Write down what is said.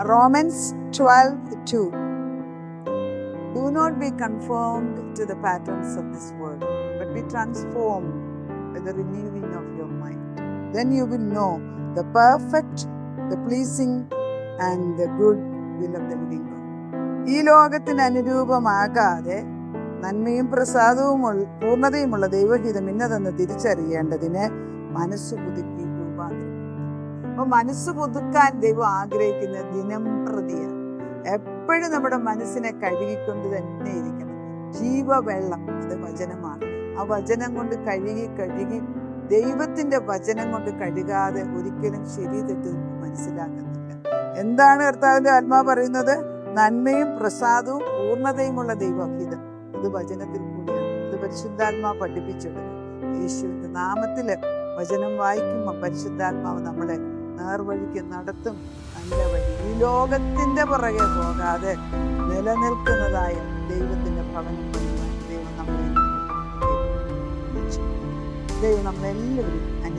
Romans 12:2. Do not be conformed to the patterns of this world, but be transformed by the renewing of your mind. Then you will know the perfect, the pleasing, and the good will of the living God. ഈ ലോകത്തിന് അനുരൂപമാകാതെ നന്മയും പ്രസാദവും പൂർണ്ണതയുമുള്ള ദൈവഹിതം ഇന്നതെന്ന് തിരിച്ചറിയേണ്ടതിന് മനസ്സ് പുതുക്കി രൂപാന്തരം. അപ്പൊ മനസ്സ് പുതുക്കാൻ ദൈവം ആഗ്രഹിക്കുന്ന ദിനം പ്രതിയാണ്. എപ്പോഴും നമ്മുടെ മനസ്സിനെ കഴുകിക്കൊണ്ട് തന്നെ ഇരിക്കണം. ജീവവെള്ളം അത് വചനമാണ്. ആ വചനം കൊണ്ട് കഴുകി ദൈവത്തിന്റെ വചനം കൊണ്ട് കഴുകാതെ ഒരിക്കലും ശരി തെറ്റ് മനസ്സിലാക്കുന്നില്ല. എന്താണ് കർത്താവിന്റെ ആത്മാവ് പറയുന്നത്? നന്മയും പ്രസാദവും പൂർണ്ണതയുമുള്ള ദൈവഹിതം ഇത് വചനത്തിൽ കൂടിയാണ്. ഇത് പരിശുദ്ധാത്മാവ് പഠിപ്പിച്ചെടുക്കും. യേശുവിന്റെ നാമത്തില് വചനം വായിക്കുമ്പോൾ പരിശുദ്ധാത്മാവ് നമ്മളെ നേർവഴിക്ക് നടത്തും. നല്ല വഴി, ഈ ലോകത്തിന്റെ പുറകെ പോകാതെ നിലനിൽക്കുന്നതായ ദൈവത്തിന്റെ ഭവനം ദൈവം നമ്മളെല്ലാവരും അനുഗ്രഹിക്കും.